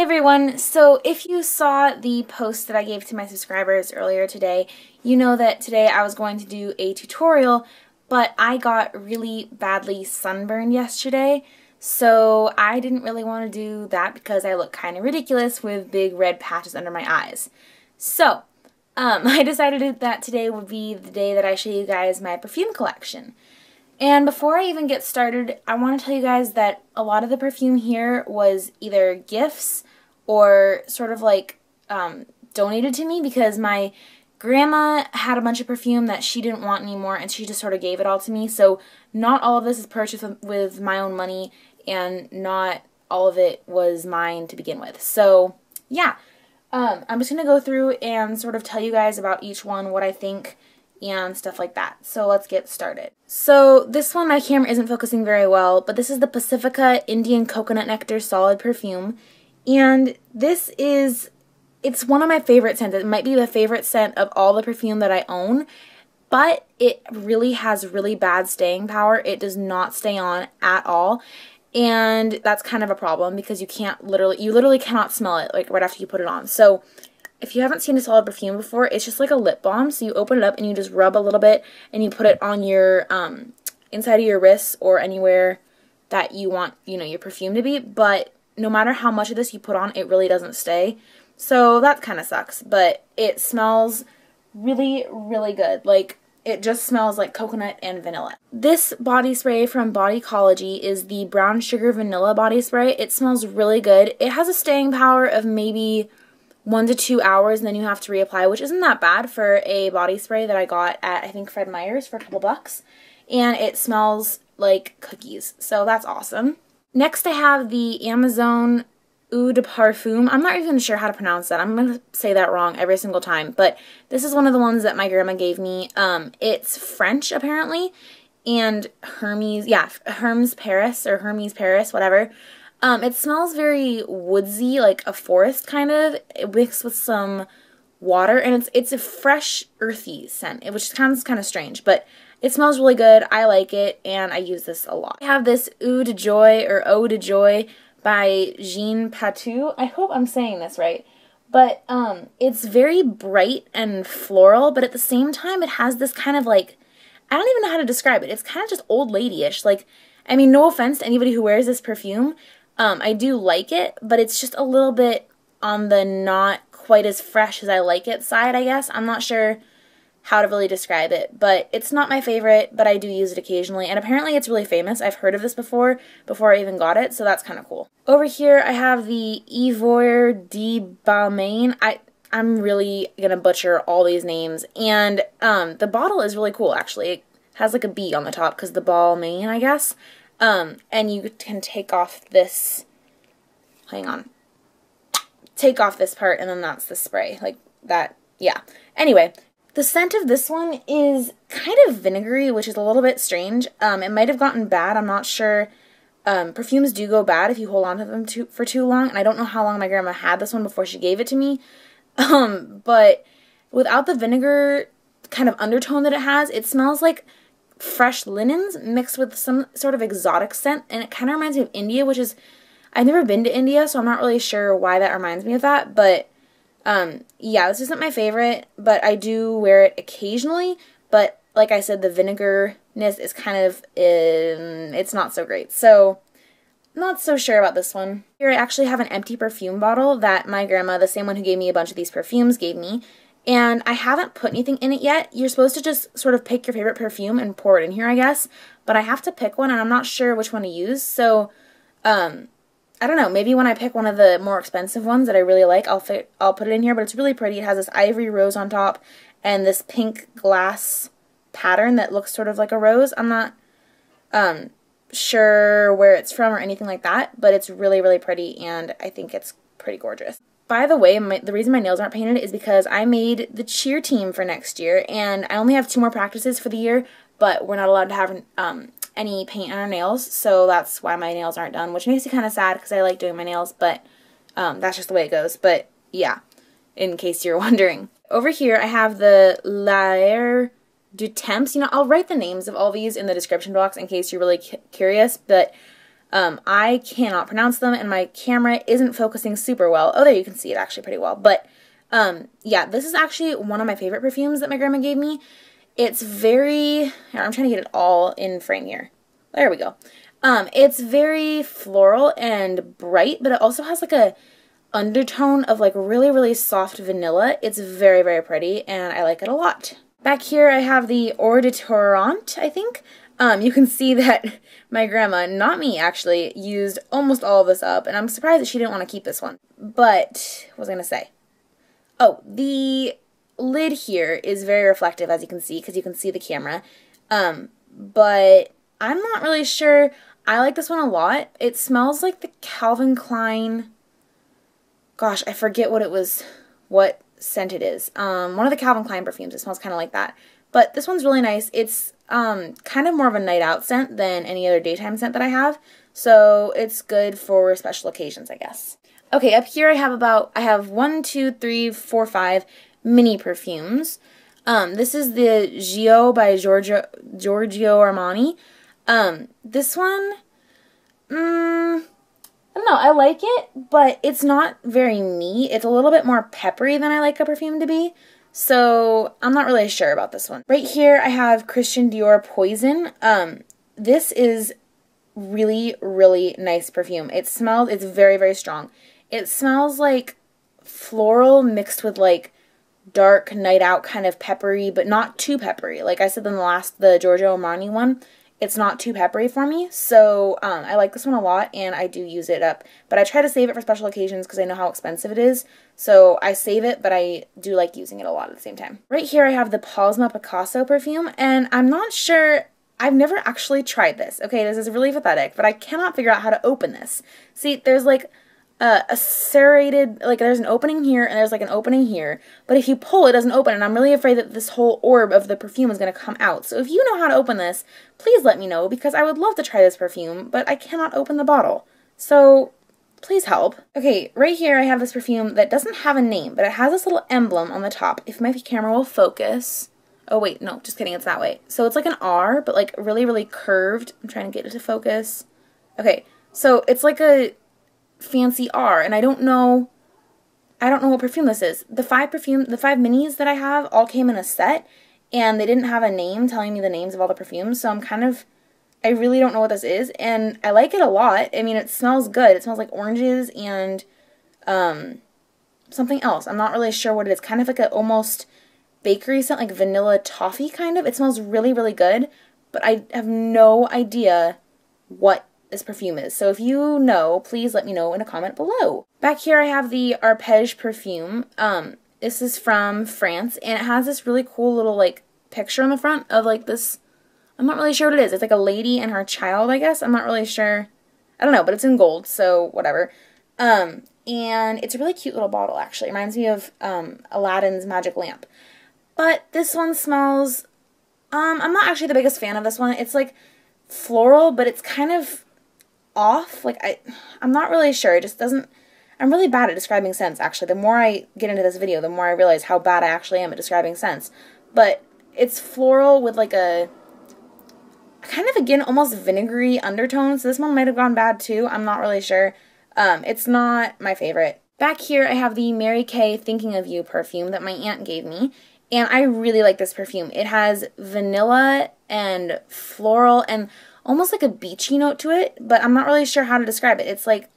everyone, so if you saw the post that I gave to my subscribers earlier today, you know that today I was going to do a tutorial, but I got really badly sunburned yesterday, so I didn't really want to do that because I look kind of ridiculous with big red patches under my eyes. So, I decided that today would be the day that I show you guys my perfume collection. And before I even get started, I want to tell you guys that a lot of the perfume here was either gifts or sort of like donated to me because my grandma had a bunch of perfume that she didn't want anymore and she just sort of gave it all to me. So not all of this is purchased with my own money and not all of it was mine to begin with. So yeah, I'm just going to go through and sort of tell you guys about each one, what I think, and stuff like that. So let's get started. So this one, my camera isn't focusing very well, but this is the Pacifica Indian Coconut Nectar Solid Perfume. And this is, it's one of my favorite scents. It might be the favorite scent of all the perfume that I own, but it really has really bad staying power. It does not stay on at all. And that's kind of a problem because you literally cannot smell it like right after you put it on. So if you haven't seen a solid perfume before, it's just like a lip balm. So you open it up and you just rub a little bit and you put it on your, inside of your wrists or anywhere that you want, you know, your perfume to be. But no matter how much of this you put on, it really doesn't stay. So that kind of sucks. But it smells really, really good. Like, it just smells like coconut and vanilla. This body spray from Bodycology is the Brown Sugar Vanilla Body Spray. It smells really good. It has a staying power of maybe 1 to 2 hours and then you have to reapply, which isn't that bad for a body spray that I got at, I think, Fred Meyer's for a couple bucks. And it smells like cookies, so that's awesome. Next I have the Amazon Eau de Parfum. I'm not even sure how to pronounce that. I'm going to say that wrong every single time, but this is one of the ones that my grandma gave me. It's French, apparently, and Hermes Paris, or Hermes Paris, whatever. It smells very woodsy, like a forest kind of, mixed with some water, and it's a fresh, earthy scent, which sounds kind of strange, but it smells really good. I like it, and I use this a lot. I have this Eau de Joy, or Eau de Joy, by Jean Patou. I hope I'm saying this right, but it's very bright and floral, but at the same time, it has this kind of like, I don't even know how to describe it. It's kind of just old lady-ish. Like, I mean, no offense to anybody who wears this perfume. I do like it, but it's just a little bit on the not quite as fresh as I like it side, I guess. I'm not sure how to really describe it, but it's not my favorite, but I do use it occasionally, and apparently it's really famous. I've heard of this before I even got it, so that's kind of cool. Over here, I have the Ivoire Dior Balmain. I'm really gonna butcher all these names, and the bottle is really cool, actually. It has like a B on the top, because the Balmain, I guess. And you can take off this, hang on, take off this part, and then that's the spray, like that, yeah. Anyway, the scent of this one is kind of vinegary, which is a little bit strange. It might have gotten bad, I'm not sure. Perfumes do go bad if you hold on to them for too long, and I don't know how long my grandma had this one before she gave it to me. But without the vinegar kind of undertone that it has, it smells like fresh linens mixed with some sort of exotic scent, and it kind of reminds me of India, which is, I've never been to India, so I'm not really sure why that reminds me of that, but yeah, this isn't my favorite, but I do wear it occasionally, but like I said, the vinegarness is kind of, it's not so great, so not so sure about this one. Here I actually have an empty perfume bottle that my grandma, the same one who gave me a bunch of these perfumes, gave me. And I haven't put anything in it yet. You're supposed to just sort of pick your favorite perfume and pour it in here, I guess. But I have to pick one, and I'm not sure which one to use. So, I don't know. Maybe when I pick one of the more expensive ones that I really like, I'll put it in here. But it's really pretty. It has this ivory rose on top and this pink glass pattern that looks sort of like a rose. I'm not sure where it's from or anything like that. But it's really, really pretty, and I think it's pretty gorgeous. By the way, the reason my nails aren't painted is because I made the cheer team for next year, and I only have 2 more practices for the year, but we're not allowed to have any paint on our nails, so that's why my nails aren't done, which makes me kind of sad because I like doing my nails, but that's just the way it goes. But yeah, in case you're wondering. Over here, I have the L'Air du Temps. You know, I'll write the names of all these in the description box in case you're really curious, but I cannot pronounce them, and my camera isn't focusing super well. Oh, there you can see it actually pretty well. But, yeah, this is actually one of my favorite perfumes that my grandma gave me. It's very, here, I'm trying to get it all in frame here. There we go. It's very floral and bright, but it also has like a undertone of like really, really soft vanilla. It's very, very pretty, and I like it a lot. Back here I have the Eau de Torrente, I think. You can see that my grandma, not me actually, used almost all of this up, and I'm surprised that she didn't want to keep this one. But, what was I going to say? Oh, the lid here is very reflective, as you can see, because you can see the camera. But I'm not really sure. I like this one a lot. It smells like the Calvin Klein, gosh, I forget what scent it is. One of the Calvin Klein perfumes. It smells kind of like that. But this one's really nice. It's kind of more of a night out scent than any other daytime scent that I have. So it's good for special occasions, I guess. Okay, up here I have 1, 2, 3, 4, 5 mini perfumes. This is the Gio by Georgio Armani. This one, I don't know, I like it, but it's not very me. It's a little bit more peppery than I like a perfume to be, so I'm not really sure about this one. Right here I have Christian Dior Poison. This is really, really nice perfume. It's very, very strong. It smells like floral mixed with like dark night out kind of peppery, but not too peppery. Like I said in the Giorgio Armani one, it's not too peppery for me, so I like this one a lot, and I do use it up. But I try to save it for special occasions because I know how expensive it is, so I save it, but I do like using it a lot at the same time. Right here I have the Palsma Picasso perfume, and I'm not sure, I've never actually tried this. Okay, this is really pathetic, but I cannot figure out how to open this. See, there's like a serrated, like there's an opening here and there's like an opening here, but if you pull it doesn't open, and I'm really afraid that this whole orb of the perfume is going to come out. So if you know how to open this, please let me know, because I would love to try this perfume, but I cannot open the bottle. So please help. Okay, right here I have this perfume that doesn't have a name, but it has this little emblem on the top. If my camera will focus. Oh wait, no, just kidding, it's that way. So it's like an R, but like really, really curved. I'm trying to get it to focus. Okay, so it's like a fancy R, and I don't know what perfume this is. The 5 minis that I have all came in a set, and they didn't have a name telling me the names of all the perfumes, so I really don't know what this is, and I like it a lot. I mean, it smells good. It smells like oranges and something else. I'm not really sure what it is. Kind of like a almost bakery scent, like vanilla toffee kind of. It smells really, really good, but I have no idea what this perfume is. So if you know, please let me know in a comment below. Back here I have the Arpège perfume. This is from France, and it has this really cool little like picture on the front of like this, I'm not really sure what it is. It's like a lady and her child, I guess. I'm not really sure. I don't know, but it's in gold, so whatever. And it's a really cute little bottle, actually. It reminds me of Aladdin's magic lamp. But this one smells, I'm not actually the biggest fan of this one. It's like floral, but it's kind of off. Like, I'm not really sure. It just doesn't, I'm really bad at describing scents, actually. The more I get into this video, the more I realize how bad I actually am at describing scents. But it's floral with like a kind of, again, almost vinegary undertone. So this one might have gone bad too. I'm not really sure. It's not my favorite. Back here I have the Mary Kay Thinking of You perfume that my aunt gave me. And I really like this perfume. It has vanilla and floral and almost like a beachy note to it, but I'm not really sure how to describe it. It's like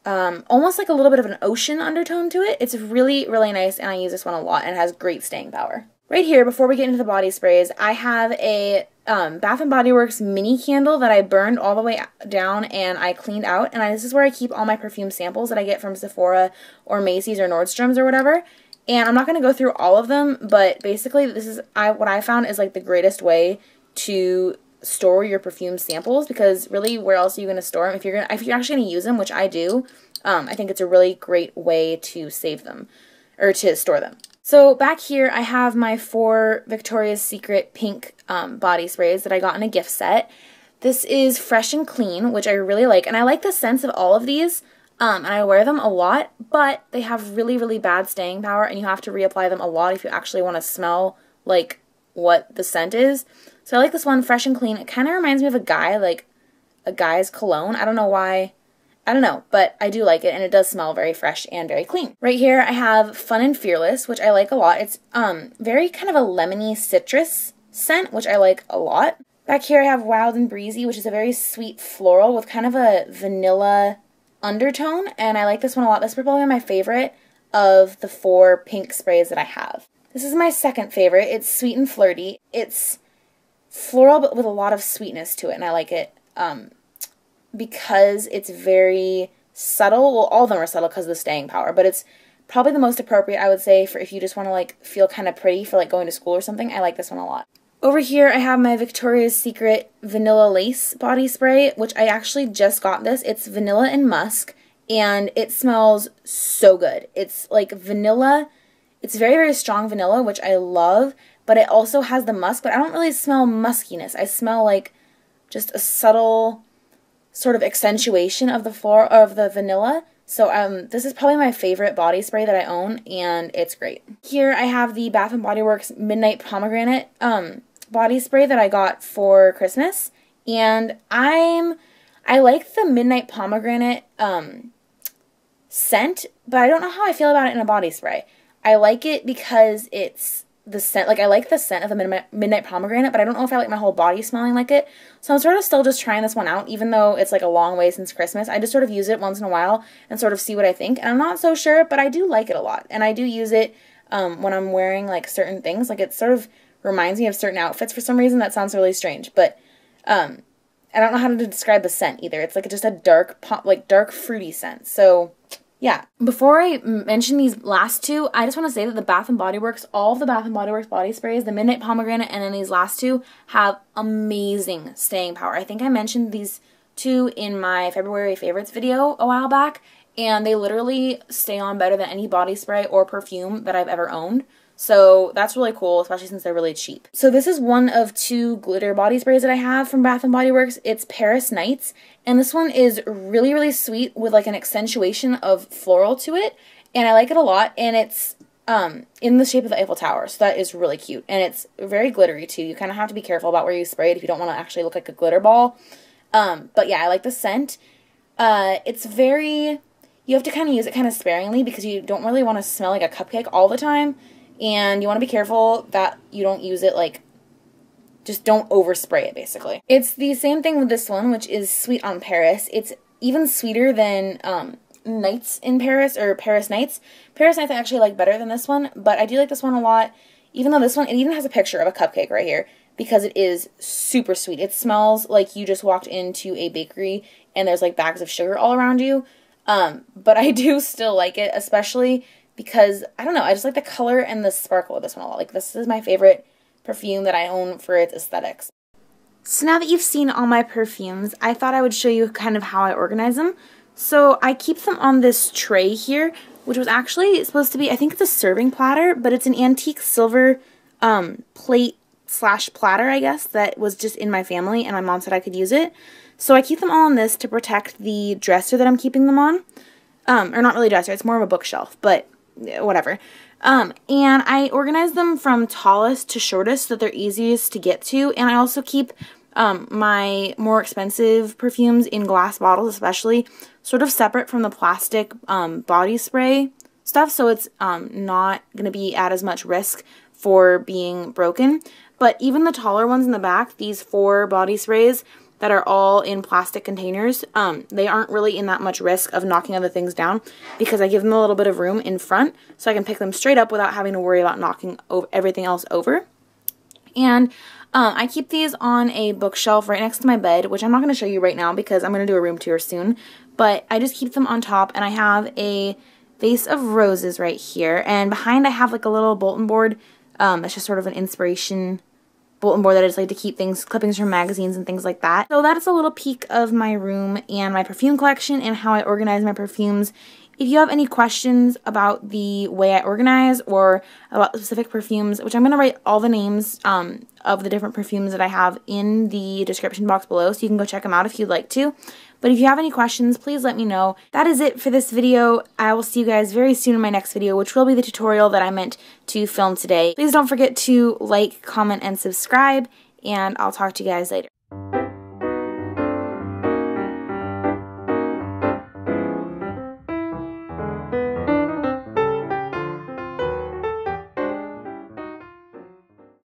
almost like a little bit of an ocean undertone to it. It's really, really nice, and I use this one a lot, and it has great staying power. Right here, before we get into the body sprays, I have a Bath & Body Works mini candle that I burned all the way down and I cleaned out, and this is where I keep all my perfume samples that I get from Sephora or Macy's or Nordstrom's or whatever. And I'm not going to go through all of them, but basically this is what I found is like the greatest way to store your perfume samples, because really where else are you going to store them? If you're actually going to use them, which I do, I think it's a really great way to save them or to store them. So back here I have my 4 Victoria's Secret pink body sprays that I got in a gift set. This is Fresh and Clean, which I really like, and I like the scents of all of these. And I wear them a lot, but they have really, really bad staying power, and you have to reapply them a lot if you actually want to smell like what the scent is. So I like this one, Fresh and Clean. It kind of reminds me of a guy, like, a guy's cologne. I don't know why. I don't know, but I do like it, and it does smell very fresh and very clean. Right here I have Fun and Fearless, which I like a lot. It's very kind of a lemony citrus scent, which I like a lot. Back here I have Wild and Breezy, which is a very sweet floral with kind of a vanilla undertone, and I like this one a lot. This is probably my favorite of the 4 pink sprays that I have. This is my second favorite. It's Sweet and Flirty. It's floral but with a lot of sweetness to it, and I like it because it's very subtle. Well, all of them are subtle because of the staying power, but it's probably the most appropriate, I would say, for if you just want to like feel kind of pretty for like going to school or something. I like this one a lot. Over here I have my Victoria's Secret Vanilla Lace body spray, which I actually just got this. It's vanilla and musk, and it smells so good. It's like vanilla. It's very, very strong vanilla, which I love, but it also has the musk, but I don't really smell muskiness. I smell like just a subtle sort of accentuation of the vanilla. So this is probably my favorite body spray that I own, and it's great. Here I have the Bath & Body Works Midnight Pomegranate body spray that I got for Christmas, and I like the Midnight Pomegranate scent, but I don't know how I feel about it in a body spray. I like it because it's the scent, like I like the scent of the Midnight Pomegranate, but I don't know if I like my whole body smelling like it. So I'm sort of still just trying this one out, even though it's like a long way since Christmas. I just sort of use it once in a while and sort of see what I think. And I'm not so sure, but I do like it a lot. And I do use it when I'm wearing like certain things. Like it sort of reminds me of certain outfits for some reason. That sounds really strange, but I don't know how to describe the scent either. It's like just a dark, dark fruity scent. So yeah. Before I mention these last two, I just want to say that the Bath & Body Works, all of the Bath & Body Works body sprays, the Midnight Pomegranate and then these last two, have amazing staying power. I think I mentioned these two in my February favorites video a while back, and they literally stay on better than any body spray or perfume that I've ever owned. So that's really cool, especially since they're really cheap. So this is one of 2 glitter body sprays that I have from Bath & Body Works. It's Paris Nights, and this one is really, really sweet with like an accentuation of floral to it, and I like it a lot, and it's in the shape of the Eiffel Tower, so that is really cute, and it's very glittery too. You kind of have to be careful about where you spray it if you don't want to actually look like a glitter ball, but yeah, I like the scent. It's very, you have to kind of use it kind of sparingly because you don't really want to smell like a cupcake all the time. And you want to be careful that you don't use it like, just don't overspray it basically. It's the same thing with this one, which is Sweet on Paris. It's even sweeter than Nights in Paris or Paris Nights. Paris Nights I actually like better than this one, but I do like this one a lot. Even though this one, it even has a picture of a cupcake right here because it is super sweet. It smells like you just walked into a bakery and there's like bags of sugar all around you. But I do still like it, especially because, I don't know, I just like the color and the sparkle of this one a lot. Like, this is my favorite perfume that I own for its aesthetics. So now that you've seen all my perfumes, I thought I would show you kind of how I organize them. So I keep them on this tray here, which was actually supposed to be, I think it's a serving platter, but it's an antique silver plate / platter, I guess, that was just in my family, and my mom said I could use it. So I keep them all on this to protect the dresser that I'm keeping them on. Or not really dresser, it's more of a bookshelf, but whatever. And I organize them from tallest to shortest so that they're easiest to get to. And I also keep my more expensive perfumes in glass bottles, especially, sort of separate from the plastic body spray stuff, so it's not going to be at as much risk for being broken. But even the taller ones in the back, these 4 body sprays that are all in plastic containers, they aren't really in that much risk of knocking other things down because I give them a little bit of room in front so I can pick them straight up without having to worry about knocking everything else over. And I keep these on a bookshelf right next to my bed, which I'm not going to show you right now because I'm going to do a room tour soon, but I just keep them on top, and I have a vase of roses right here, and behind I have like a little bulletin board that's just sort of an inspiration bulletin board that I just like to keep things, clippings from magazines and things like that. So that is a little peek of my room and my perfume collection and how I organize my perfumes. If you have any questions about the way I organize or about specific perfumes, which I'm going to write all the names of the different perfumes that I have in the description box below, so you can go check them out if you'd like to. But if you have any questions, please let me know. That is it for this video. I will see you guys very soon in my next video, which will be the tutorial that I meant to film today. Please don't forget to like, comment, and subscribe, and I'll talk to you guys later.